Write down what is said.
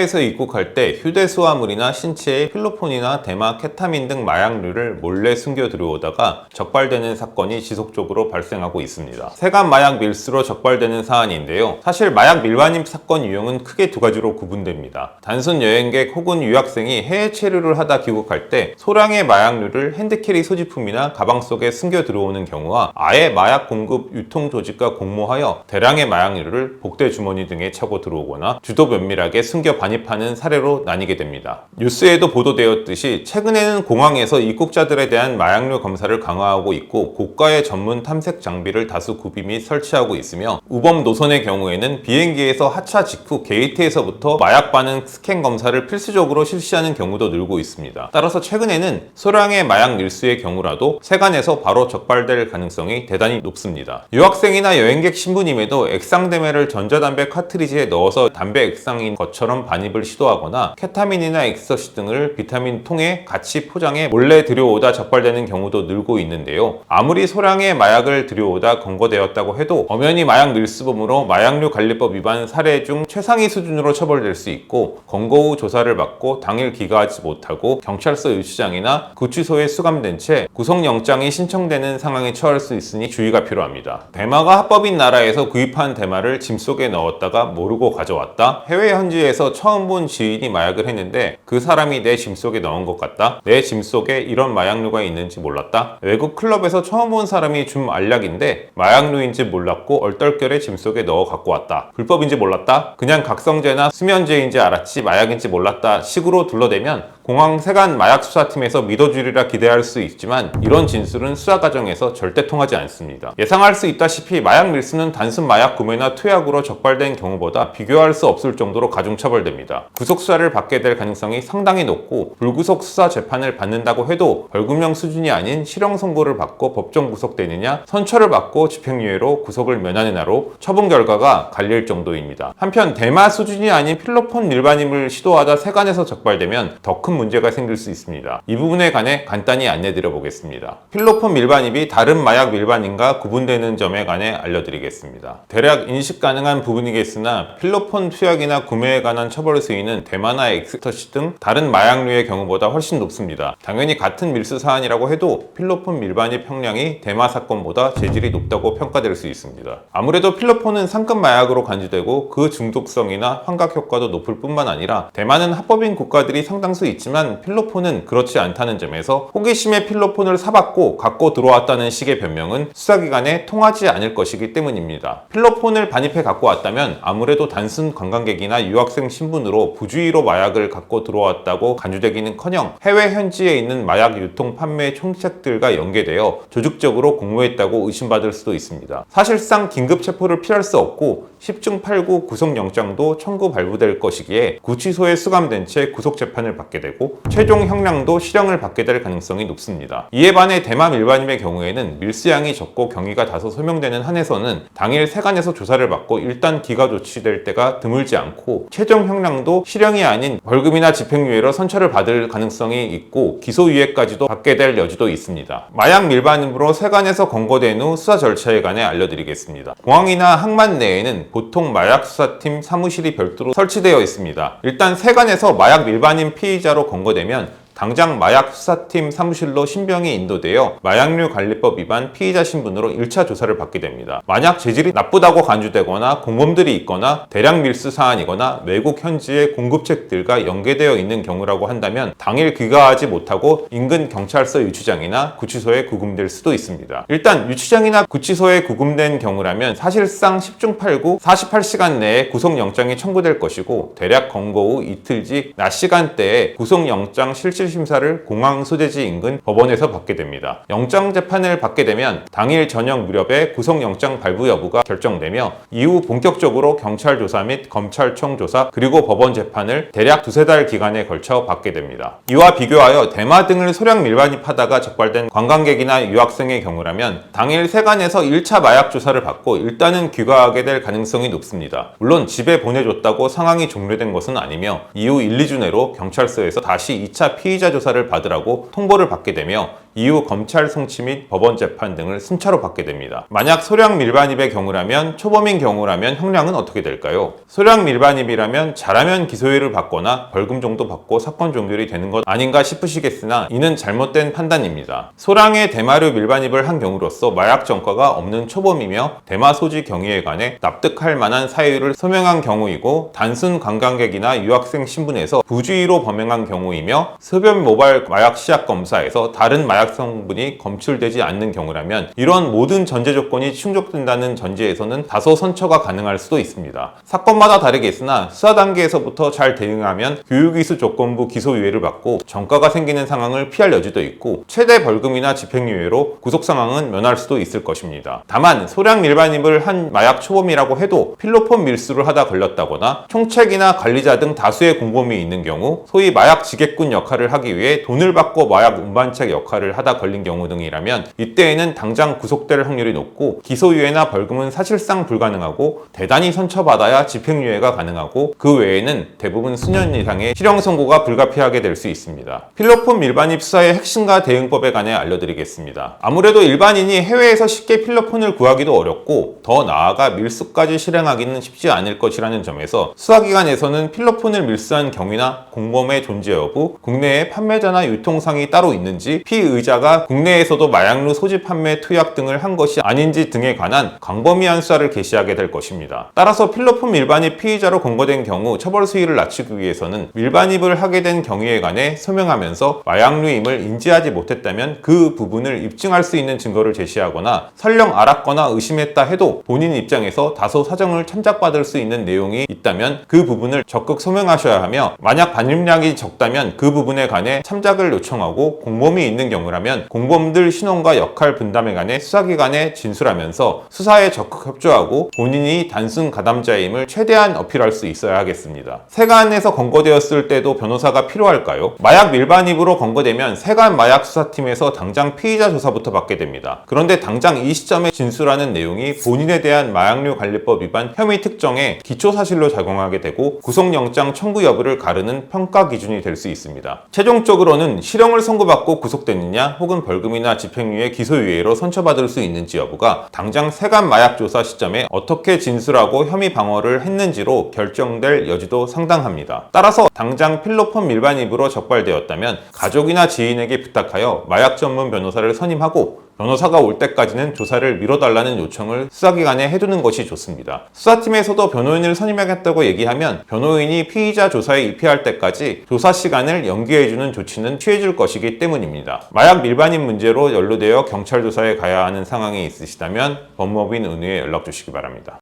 나라에서 입국할 때 휴대수화물이나 신체에 필로폰이나 대마, 케타민 등 마약류를 몰래 숨겨 들여오다가 적발되는 사건이 지속적으로 발생하고 있습니다. 세관 마약 밀수로 적발되는 사안인데요. 사실 마약 밀반입 사건 유형은 크게 두 가지로 구분됩니다. 단순 여행객 혹은 유학생이 해외 체류를 하다 귀국할 때 소량의 마약류를 핸드캐리 소지품이나 가방 속에 숨겨 들어오는 경우와 아예 마약 공급 유통 조직과 공모하여 대량의 마약류를 복대 주머니 등에 차고 들어오거나 주도 면밀하게 숨겨 반입하는 사례로 나뉘게 됩니다. 뉴스에도 보도되었듯이 최근에는 공항에서 입국자들에 대한 마약류 검사를 강화하고 있고 고가의 전문 탐색 장비를 다수 구비 및 설치하고 있으며 우범 노선의 경우에는 비행기에서 하차 직후 게이트에서부터 마약 반응 스캔 검사를 필수적으로 실시하는 경우도 늘고 있습니다. 따라서 최근에는 소량의 마약 밀수의 경우라도 세관에서 바로 적발될 가능성이 대단히 높습니다. 유학생이나 여행객 신분임에도 액상대매를 전자담배 카트리지에 넣어서 담배 액상인 것처럼 반입을 시도하거나 케타민이나 엑스터시 등을 비타민 통에 같이 포장해 몰래 들여오다 적발되는 경우도 늘고 있는데요. 아무리 소량의 마약을 들여오다 검거되었다고 해도 엄연히 마약 밀수범으로 마약류 관리법 위반 사례 중 최상위 수준으로 처벌될 수 있고 검거 후 조사를 받고 당일 귀가하지 못하고 경찰서 유치장이나 구치소에 수감된 채 구속영장이 신청되는 상황에 처할 수 있으니 주의가 필요합니다. 대마가 합법인 나라에서 구입한 대마를 짐 속에 넣었다가 모르고 가져왔다. 해외 현지에서 처음 본 지인이 마약을 했는데 그 사람이 내 짐 속에 넣은 것 같다. 내 짐 속에 이런 마약류가 있는지 몰랐다. 외국 클럽에서 처음 본 사람이 준 알약인데 마약류인지 몰랐고 얼떨결에 짐 속에 넣어 갖고 왔다. 불법인지 몰랐다. 그냥 각성제나 수면제인지 알았지 마약인지 몰랐다 식으로 둘러대면 공항 세관 마약수사팀에서 믿어주리라 기대할 수 있지만 이런 진술은 수사 과정에서 절대 통하지 않습니다. 예상할 수 있다시피 마약 밀수는 단순 마약 구매나 투약으로 적발된 경우보다 비교할 수 없을 정도로 가중처벌됩니다. 구속수사를 받게 될 가능성이 상당히 높고 불구속 수사 재판을 받는다고 해도 벌금형 수준이 아닌 실형 선고를 받고 법정 구속되느냐 선처를 받고 집행유예로 구속을 면하느냐로 처분 결과가 갈릴 정도입니다. 한편 대마 수준이 아닌 필로폰 밀반입을 시도하다 세관에서 적발되면 더 큰 문제가 생길 수 있습니다. 이 부분에 관해 간단히 안내드려 보겠습니다. 필로폰 밀반입이 다른 마약 밀반입과 구분되는 점에 관해 알려드리겠습니다. 대략 인식 가능한 부분이겠으나 필로폰 투약이나 구매에 관한 처벌 수위는 대마나 엑스터시 등 다른 마약류의 경우보다 훨씬 높습니다. 당연히 같은 밀수 사안이라고 해도 필로폰 밀반입 형량이 대마 사건보다 재질이 높다고 평가될 수 있습니다. 아무래도 필로폰은 상급 마약으로 간주되고 그 중독성이나 환각 효과도 높을 뿐만 아니라 대마는 합법인 국가들이 상당수 있지만 필로폰은 그렇지 않다는 점에서 호기심에 필로폰을 사봤고 갖고 들어왔다는 식의 변명은 수사기관에 통하지 않을 것이기 때문입니다. 필로폰을 반입해 갖고 왔다면 아무래도 단순 관광객이나 유학생 신분으로 부주의로 마약을 갖고 들어왔다고 간주되기는커녕 해외 현지에 있는 마약 유통 판매 총책들과 연계되어 조직적으로 공모했다고 의심받을 수도 있습니다. 사실상 긴급 체포를 피할 수 없고 10중 8구 구속영장도 청구 발부될 것이기에 구치소에 수감된 채 구속재판을 받게 되고 최종 형량도 실형을 받게 될 가능성이 높습니다. 이에 반해 대마 밀반입의 경우에는 밀수량이 적고 경위가 다소 소명되는 한에서는 당일 세관에서 조사를 받고 일단 기가 조치될 때가 드물지 않고 최종 형량도 실형이 아닌 벌금이나 집행유예로 선처를 받을 가능성이 있고 기소유예까지도 받게 될 여지도 있습니다. 마약 밀반입으로 세관에서 검거된 후 수사 절차에 관해 알려드리겠습니다. 공항이나 항만 내에는 보통 마약수사팀 사무실이 별도로 설치되어 있습니다. 일단 세관에서 마약 밀반입 피의자로 검거되면 당장 마약 수사팀 사무실로 신병이 인도되어 마약류 관리법 위반 피의자 신분으로 1차 조사를 받게 됩니다. 만약 재질이 나쁘다고 간주되거나 공범들이 있거나 대량 밀수 사안이거나 외국 현지의 공급책들과 연계되어 있는 경우라고 한다면 당일 귀가하지 못하고 인근 경찰서 유치장이나 구치소에 구금될 수도 있습니다. 일단 유치장이나 구치소에 구금된 경우라면 사실상 10중 8구 48시간 내에 구속영장이 청구될 것이고 대략 검거 후 이틀 뒤 낮 시간대에 구속영장 실질 심사를 공항 소재지 인근 법원에서 받게 됩니다. 영장 재판을 받게 되면 당일 저녁 무렵에 구속영장 발부 여부가 결정되며 이후 본격적으로 경찰 조사 및 검찰청 조사 그리고 법원 재판을 대략 두세 달 기간에 걸쳐 받게 됩니다. 이와 비교하여 대마 등을 소량 밀반입하다가 적발된 관광객이나 유학생의 경우라면 당일 세관에서 1차 마약 조사를 받고 일단은 귀가하게 될 가능성이 높습니다. 물론 집에 보내줬다고 상황이 종료된 것은 아니며 이후 1, 2주 내로 경찰서에서 다시 2차 피의자 조사를 받으라고 통보를 받게 되며 이후 검찰 송치 및 법원 재판 등을 순차로 받게 됩니다. 만약 소량 밀반입의 경우라면, 초범인 경우라면 형량은 어떻게 될까요? 소량 밀반입이라면 잘하면 기소유예를 받거나 벌금 정도 받고 사건 종결이 되는 것 아닌가 싶으시겠으나 이는 잘못된 판단입니다. 소량의 대마류 밀반입을 한 경우로서 마약 전과가 없는 초범이며 대마 소지 경위에 관해 납득할 만한 사유를 소명한 경우이고, 단순 관광객이나 유학생 신분에서 부주의로 범행한 경우이며, 흡연 모발 마약 시약 검사에서 다른 마약 성분이 검출되지 않는 경우라면 이런 모든 전제 조건이 충족된다는 전제에서는 다소 선처가 가능할 수도 있습니다. 사건마다 다르겠으나 수사 단계에서부터 잘 대응하면 교육이수 조건부 기소유예를 받고 전과가 생기는 상황을 피할 여지도 있고, 최대 벌금이나 집행유예로 구속 상황은 면할 수도 있을 것입니다. 다만 소량 밀반입을 한 마약 초범이라고 해도 필로폰 밀수를 하다 걸렸다거나 총책이나 관리자 등 다수의 공범이 있는 경우, 소위 마약 지게꾼 역할을 하기 위해 돈을 받고 마약 운반책 역할을 하다 걸린 경우 등이라면 이때에는 당장 구속될 확률이 높고, 기소유예나 벌금은 사실상 불가능하고 대단히 선처받아야 집행유예가 가능하고, 그 외에는 대부분 수년 이상의 실형 선고가 불가피하게 될 수 있습니다. 필로폰 밀반입 수사의 핵심과 대응법에 관해 알려드리겠습니다. 아무래도 일반인이 해외에서 쉽게 필로폰을 구하기도 어렵고, 더 나아가 밀수까지 실행하기는 쉽지 않을 것이라는 점에서 수사기관에서는 필로폰을 밀수한 경위나 공범의 존재 여부, 국내에 판매자나 유통상이 따로 있는지, 피의자가 국내에서도 마약류 소지 판매 투약 등을 한 것이 아닌지 등에 관한 광범위한 수사를 개시하게 될 것입니다. 따라서 필로폰 밀반입 피의자로 검거된 경우 처벌 수위를 낮추기 위해서는 밀반입을 하게 된 경위에 관해 소명하면서 마약류임을 인지하지 못했다면 그 부분을 입증할 수 있는 증거를 제시하거나, 설령 알았거나 의심했다 해도 본인 입장에서 다소 사정을 참작받을 수 있는 내용이 있다면 그 부분을 적극 소명하셔야 하며, 만약 반입량이 적다면 그 부분에 관해 참작을 요청하고, 공범이 있는 경우라면 공범들 신원과 역할 분담에 관해 수사기관에 진술하면서 수사에 적극 협조하고 본인이 단순 가담자임을 최대한 어필할 수 있어야 하겠습니다. 세관에서 검거되었을 때도 변호사가 필요할까요? 마약 밀반입으로 검거되면 세관 마약 수사팀에서 당장 피의자 조사부터 받게 됩니다. 그런데 당장 이 시점에 진술하는 내용이 본인에 대한 마약류 관리법 위반 혐의 특정에 기초사실로 작용하게 되고, 구속영장 청구 여부를 가르는 평가 기준이 될 수 있습니다. 최종적으로는 실형을 선고받고 구속됐느냐, 혹은 벌금이나 집행유예, 기소유예로 선처받을 수 있는지 여부가 당장 세관 마약 조사 시점에 어떻게 진술하고 혐의 방어를 했는지로 결정될 여지도 상당합니다. 따라서 당장 필로폰 밀반입으로 적발되었다면 가족이나 지인에게 부탁하여 마약 전문 변호사를 선임하고, 변호사가 올 때까지는 조사를 미뤄달라는 요청을 수사기관에 해두는 것이 좋습니다. 수사팀에서도 변호인을 선임하겠다고 얘기하면 변호인이 피의자 조사에 입회할 때까지 조사 시간을 연기해주는 조치는 취해줄 것이기 때문입니다. 마약 밀반입 문제로 연루되어 경찰 조사에 가야 하는 상황이 있으시다면 법무법인 은우에 연락 주시기 바랍니다.